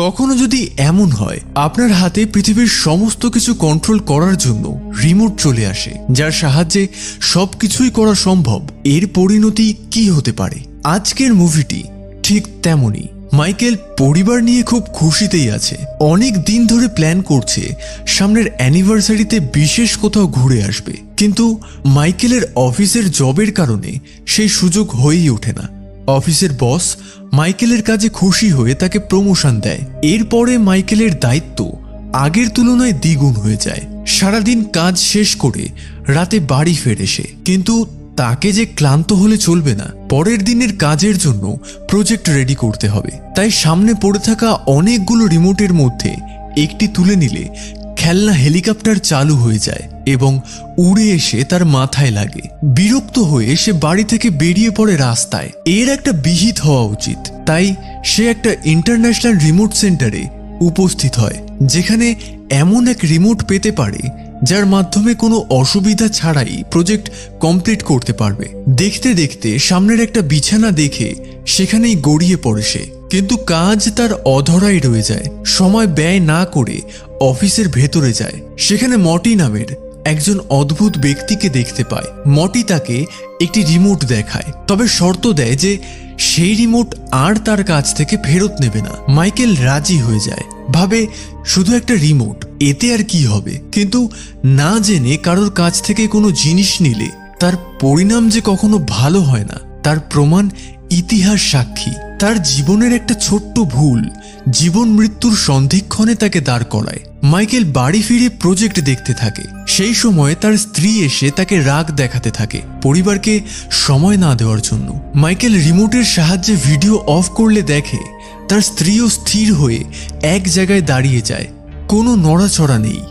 কখনো যদি এমন হয় আপনার হাতে পৃথিবীর সমস্ত কিছু কন্ট্রোল করার জন্য রিমোট চলে আসে, যার সাহায্যে সবকিছুই করা সম্ভব, এর পরিণতি কি হতে পারে? আজকের মুভিটি ঠিক তেমনই। মাইকেল পরিবার নিয়ে খুব খুশিতেই আছে। অনেক দিন ধরে প্ল্যান করছে সামনের অ্যানিভার্সারিতে বিশেষ কোথাও ঘুরে আসবে, কিন্তু মাইকেলের অফিসের জবের কারণে সেই সুযোগ হয়েই ওঠে না। অফিসের বস মাইকেলের কাজে খুশি হয়ে তাকে প্রমোশন দেয়। এরপরে মাইকেলের দায়িত্ব আগের তুলনায় দ্বিগুণ হয়ে যায়। সারাদিন কাজ শেষ করে রাতে বাড়ি ফেরে সে, কিন্তু তাকে যে ক্লান্ত হলে চলবে না, পরের দিনের কাজের জন্য প্রজেক্ট রেডি করতে হবে। তাই সামনে পড়ে থাকা অনেকগুলো রিমোটের মধ্যে একটি তুলে নিলে খেলনা হেলিকপ্টার চালু হয়ে যায় এবং উড়ে এসে তার মাথায় লাগে। বিরক্ত হয়ে সে বাড়ি থেকে বেরিয়ে পড়ে রাস্তায়। এর একটা বিহিত হওয়া উচিত, তাই সে একটা ইন্টারন্যাশনাল রিমোট সেন্টারে উপস্থিত হয়, যেখানে এমন এক রিমোট পেতে পারে যার মাধ্যমে কোনো অসুবিধা ছাড়াই প্রজেক্ট কমপ্লিট করতে পারবে। দেখতে দেখতে সামনের একটা বিছানা দেখে সেখানেই গড়িয়ে পড়ে সে, কিন্তু কাজ তার অধরাই রয়ে যায়। সময় ব্যয় না করে অফিসের ভেতরে যায়। সেখানে মটি নামের একজন অদ্ভুত ব্যক্তিকে দেখতে পায়। মটি তাকে একটি রিমোট দেখায়, তবে শর্ত দেয় যে সেই রিমোট আর তার কাছ থেকে ফেরত নেবে না। মাইকেল রাজি হয়ে যায়, ভাবে শুধু একটা রিমোট, এতে আর কি হবে। কিন্তু না জেনে কারোর কাছ থেকে কোনো জিনিস নিলে তার পরিণাম যে কখনো ভালো হয় না, তার প্রমাণ ইতিহাস সাক্ষী। তার জীবনের একটা ছোট্ট ভুল জীবন মৃত্যুর সন্ধিক্ষণে তাকে দাঁড় করায়। মাইকেল বাড়ি ফিরে প্রজেক্ট দেখতে থাকে। সেই সময় তার স্ত্রী এসে তাকে রাগ দেখাতে থাকে পরিবারকে সময় না দেওয়ার জন্য। মাইকেল রিমোটের সাহায্যে ভিডিও অফ করলে দেখে তার স্ত্রীও স্থির হয়ে এক জায়গায় দাঁড়িয়ে যায়, কোনো নড়াচড়া নেই।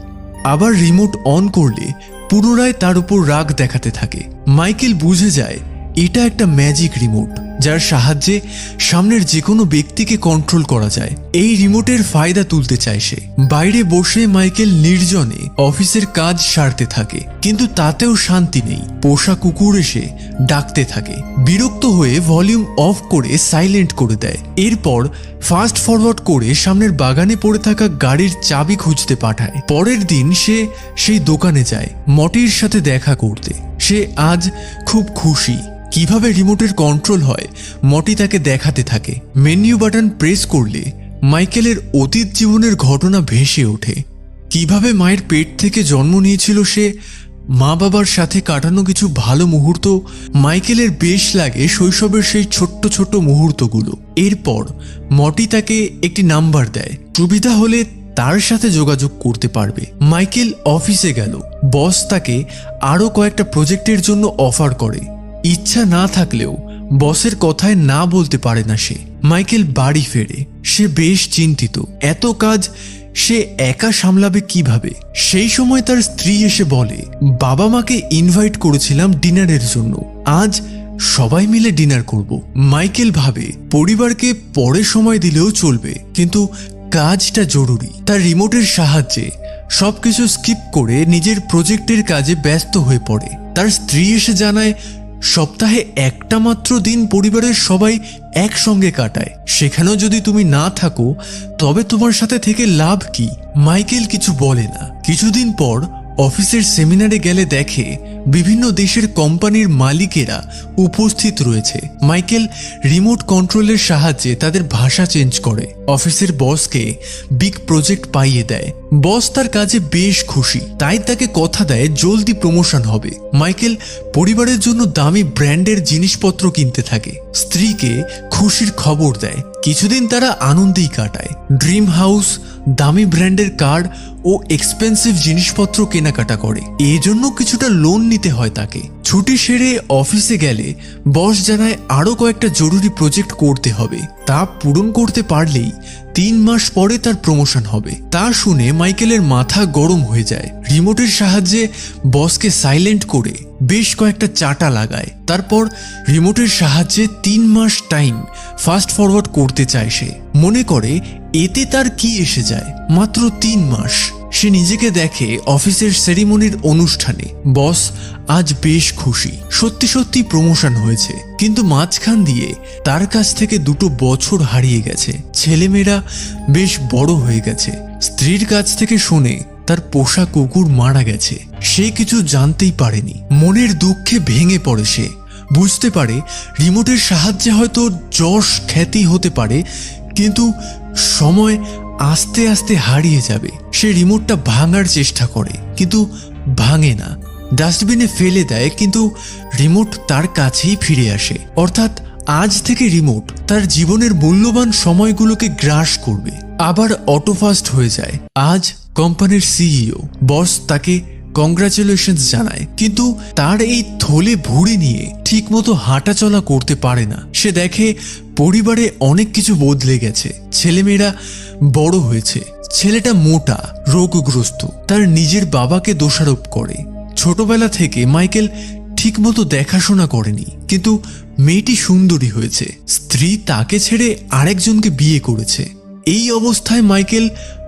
আবার রিমোট অন করলে পুনরায় তার উপর রাগ দেখাতে থাকে। মাইকেল বুঝে যায় এটা একটা ম্যাজিক রিমোট, যার সাহায্যে সামনের যে কোনো ব্যক্তিকে কন্ট্রোল করা যায়। এই রিমোটের ফায়দা তুলতে চায় সে। বাইরে বসে মাইকেল নির্জনে অফিসের কাজ সারতে থাকে, কিন্তু তাতেও শান্তি নেই। পোষা কুকুর এসে ডাকতে থাকে। বিরক্ত হয়ে ভলিউম অফ করে সাইলেন্ট করে দেয়। এরপর ফাস্ট ফরওয়ার্ড করে সামনের বাগানে পড়ে থাকা গাড়ির চাবি খুঁজতে পাঠায়। পরের দিন সে সেই দোকানে যায় মটির সাথে দেখা করতে। সে আজ খুব খুশি। কিভাবে রিমোটের কন্ট্রোল হয় মটি তাকে দেখাতে থাকে। মেনু বাটন প্রেস করলে মাইকেলের অতীত জীবনের ঘটনা ভেসে ওঠে। কিভাবে মায়ের পেট থেকে জন্ম নিয়েছিল সে, মা বাবার সাথে কাটানো কিছু ভালো মুহূর্ত। মাইকেলের বেশ লাগে শৈশবের সেই ছোট্ট ছোট্ট মুহূর্তগুলো। এরপর মটি তাকে একটি নাম্বার দেয়, সুবিধা হলে তার সাথে যোগাযোগ করতে পারবে। মাইকেল অফিসে গেল। বস তাকে আরো কয়েকটা প্রজেক্টের জন্য অফার করে। ইচ্ছা না থাকলেও বসের কথায় না বলতে পারে না সে। মাইকেল বাড়ি ফেরে। সে বেশ চিন্তিত, এত কাজ সে একা সামলাবে কিভাবে। সেই সময় তার স্ত্রী এসে বলে, বাবা মাকে ইনভাইট করেছিলাম ডিনারের জন্য, আজ সবাই মিলে ডিনার করব। মাইকেল ভাবে পরিবারকে পরে সময় দিলেও চলবে, কিন্তু কাজটা জরুরি। তার রিমোটের সাহায্যে সবকিছু স্কিপ করে নিজের প্রজেক্টের কাজে ব্যস্ত হয়ে পড়ে। তার স্ত্রী এসে জানায় সপ্তাহে একটা মাত্র দিন পরিবারের সবাই একসঙ্গে কাটায়, সেখানেও যদি তুমি না থাকো তবে তোমার সাথে থেকে লাভ কি? মাইকেল কিছু বলে না। কিছুদিন পর অফিসের সেমিনারে গেলে দেখে বিভিন্ন দেশের কোম্পানির মালিকেরা উপস্থিত রয়েছে। মাইকেল রিমোট কন্ট্রোলের সাহায্যে তাদের ভাষা চেঞ্জ করে। অফিসের বসকে বিগ প্রজেক্ট পাইয়ে দেয়। বস তার কাজে বেশ খুশি, তাই তাকে কথা দেয় জলদি প্রমোশন হবে। মাইকেল পরিবারের জন্য দামি ব্র্যান্ডের জিনিসপত্র কিনতে থাকে। স্ত্রীকে খুশির খবর দেয়। কিছুদিন তারা আনন্দেই কাটায়। ড্রিম হাউস, দামি ব্র্যান্ডের কার ও এক্সপেন্সিভ জিনিসপত্র কেনাকাটা করে। এজন্য কিছুটা লোন নিতে হয় তাকে। ছুটি সেরে অফিসে গেলে বস জানায় আরো কয়েকটা জরুরি প্রজেক্ট করতে হবে। তা পূরণ করতে পারলেই 3 মাস পরে তার প্রমোশন হবে। তা শুনে মাইকেলের মাথা গরম হয়ে যায়। রিমোটের সাহায্যে বসকে সাইলেন্ট করে বেশ কয়েকটা চাটা লাগায়। তারপর রিমোটের সাহায্যে 3 মাস টাইম ফাস্ট ফরওয়ার্ড করতে চায় সে। মনে করে এতে তার কি এসে যায়, মাত্র 3 মাস। সে নিজেকে দেখে অফিসের সেরিমনির অনুষ্ঠানে। বস আজ বেশ খুশি, সত্যি সত্যি প্রমোশন হয়েছে, কিন্তু মাঝখান দিয়ে তার কাছ থেকে 2 বছর হারিয়ে গেছে। ছেলেমেয়েরা বেশ বড় হয়ে গেছে। স্ত্রীর কাছ থেকে শুনে তার পোষা কুকুর মারা গেছে। সে কিছু জানতেই পারেনি। মনের দুঃখে ভেঙে পড়ে সে। বুঝতে পারে রিমোটের সাহায্যে হয়তো যশ খ্যাতি হতে পারে, কিন্তু সময় আস্তে আস্তে হারিয়ে যাবে। সে রিমোটটা ভাঙার চেষ্টা করে, কিন্তু ভাঙে না। ডাস্টবিনে ফেলে দেয়, কিন্তু রিমোট তার কাছেই ফিরে আসে। অর্থাৎ আজ থেকে রিমোট তার জীবনের মূল্যবান সময়গুলোকে গ্রাস করবে। আবার অটোফাস্ট হয়ে যায়। আজ কোম্পানির সিইও। বস তাকে কংগ্রাচুলেশনস জানায়, কিন্তু তার এই থলে ভুঁড়ি নিয়ে ঠিকমতো হাঁটাচলা করতে পারে না। সে দেখে পরিবারে অনেক কিছু বদলে গেছে। ছেলেমেয়েরা বড় হয়েছে। ছেলেটা মোটা, রোগগ্রস্ত, তার নিজের বাবাকে দোষারোপ করে। ছোটবেলা থেকে মাইকেল ঠিকমতো দেখাশোনা করেনি, কিন্তু মেয়েটি সুন্দরী হয়েছে। স্ত্রী তাকে ছেড়ে আরেকজনকে বিয়ে করেছে। এই অবস্থায় মাইকেল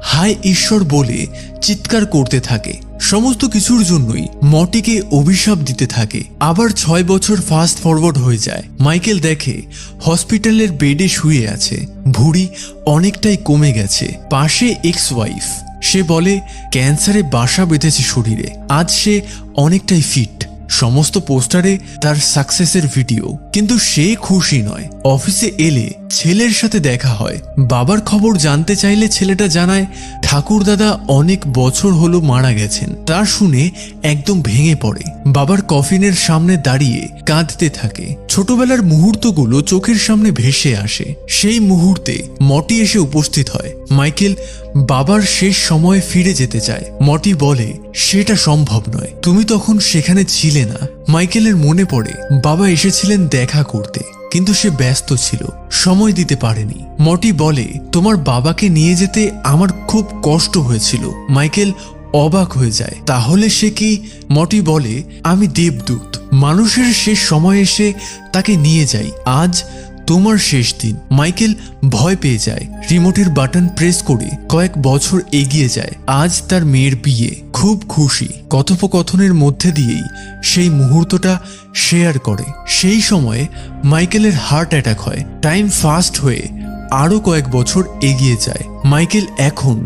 হায় ঈশ্বর বলে চিৎকার করতে থাকে। সমস্ত কিছুর জন্যই মটিকে অভিশাপ দিতে থাকে। আবার 6 বছর ফাস্ট ফরওয়ার্ড হয়ে যায়। মাইকেল দেখে হসপিটালের বেডে শুয়ে আছে। ভুঁড়ি অনেকটাই কমে গেছে। পাশে এক্স ওয়াইফ। সে বলে ক্যান্সারে বাসা বেঁধেছে শরীরে। আজ সে অনেকটাই ফিট। সমস্ত পোস্টারে তার সাকসেসের ভিডিও, কিন্তু সে খুশি নয়। অফিসে এলে ছেলের সাথে দেখা হয়। বাবার খবর জানতে চাইলে ছেলেটা জানায় ঠাকুরদাদা অনেক বছর হলো মারা গেছেন। তা শুনে একদম ভেঙে পড়ে। বাবার কফিনের সামনে দাঁড়িয়ে কাঁদতে থাকে। ছোটবেলার মুহূর্তগুলো চোখের সামনে ভেসে আসে। সেই মুহূর্তে মটি এসে উপস্থিত হয়। মাইকেল বাবার শেষ সময়ে ফিরে যেতে চায়। মটি বলে সেটা সম্ভব নয়, তুমি তখন সেখানে ছিলে না। মাইকেলের মনে পড়ে বাবা এসেছিলেন দেখা করতে, কিন্তু সে ব্যস্ত ছিল, সময় দিতে পারেনি। মটি বলে তোমার বাবাকে নিয়ে যেতে আমার খুব কষ্ট হয়েছিল। মাইকেল অবাক হয়ে যায়, তাহলে সে কি? মটি বলে আমি দেবদূত, মানুষের শেষ সময় এসে তাকে নিয়ে যাই। আজ তোমার শেষ দিন। মাইকেল ভয় পেয়ে যায়। রিমোটের বাটন প্রেস করে কয়েক বছর এগিয়ে যায়। আজ তার মেয়ের বিয়ে। খুব খুশি। কথোপকথনের মধ্যে দিয়েই সেই মুহূর্তটা শেয়ার করে। সেই সময়ে মাইকেলের হার্ট অ্যাটাক হয়। টাইম ফাস্ট হয়ে আরো কয়েক বছর এগিয়ে যায়। মাইকেল এখন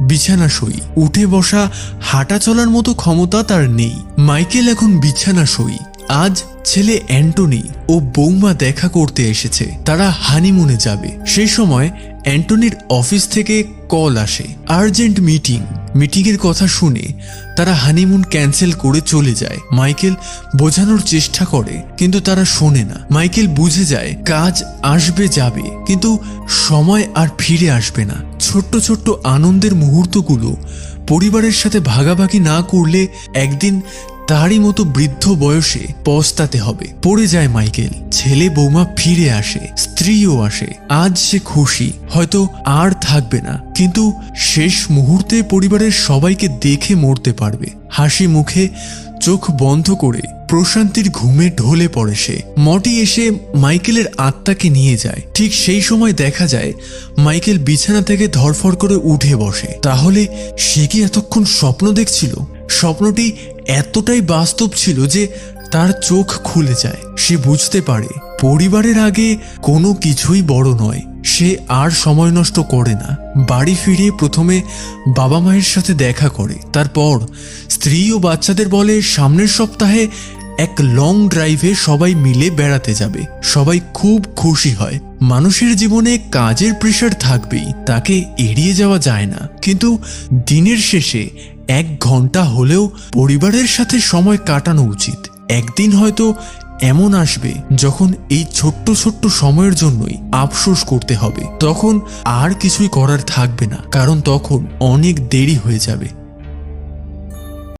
বিছানাশয়ী। উঠে বসা, হাঁটা চলার মতো ক্ষমতা তার নেই। মাইকেল এখন বিছানাশয়ী। আজ ছেলে অ্যান্টনি ও বৌমা দেখা করতে এসেছে। তারা হানিমুনে যাবে। সেই সময় অ্যান্টনির অফিস থেকে কল আসে, আর্জেন্ট মিটিং। মিটিংয়ের কথা শুনে তারা হানিমুন ক্যান্সেল করে চলে যায়। মাইকেল বোঝানোর চেষ্টা করে, কিন্তু তারা শোনে না। মাইকেল বুঝে যায় কাজ আসবে যাবে, কিন্তু সময় আর ফিরে আসবে না। ছোট্ট ছোট্ট আনন্দের মুহূর্তগুলো পরিবারের সাথে ভাগাভাগি না করলে একদিন তারই মতো বৃদ্ধ বয়সে পস্তাতে হবে। পড়ে যায় মাইকেল। ছেলে বৌমা ফিরে আসে, স্ত্রীও আসে। আজ সে খুশি, হয়তো আর থাকবে না, কিন্তু শেষ মুহূর্তে পরিবারের সবাইকে দেখে মরতে পারবে। হাসি মুখে চোখ বন্ধ করে প্রশান্তির ঘুমে ঢলে পড়ে সে। মটি এসে মাইকেলের আত্মাকে নিয়ে যায়। ঠিক সেই সময় দেখা যায় মাইকেল বিছানা থেকে ধরফর করে উঠে বসে। তাহলে সে কি এতক্ষণ স্বপ্ন দেখছিল? স্বপ্নটি এতটাই বাস্তব ছিল যে তার চোখ খুলে যায়। সে বুঝতে পারে পরিবারের আগে কোনো কিছুই বড় নয়। সে আর সময় নষ্ট করে না। বাড়ি ফিরে প্রথমে বাবা মায়ের সাথে দেখা করে। তারপর স্ত্রী ও বাচ্চাদের বলে সামনের সপ্তাহে এক লং ড্রাইভে সবাই মিলে বেড়াতে যাবে। সবাই খুব খুশি হয়। মানুষের জীবনে কাজের প্রেশার থাকবেই, তাকে এড়িয়ে যাওয়া যায় না, কিন্তু দিনের শেষে 1 ঘন্টা হলেও পরিবারের সাথে সময় কাটানো উচিত। একদিন হয়তো এমন আসবে যখন এই ছোট্ট ছোট্ট সময়ের জন্যই আফসোস করতে হবে। তখন আর কিছুই করার থাকবে না, কারণ তখন অনেক দেরি হয়ে যাবে।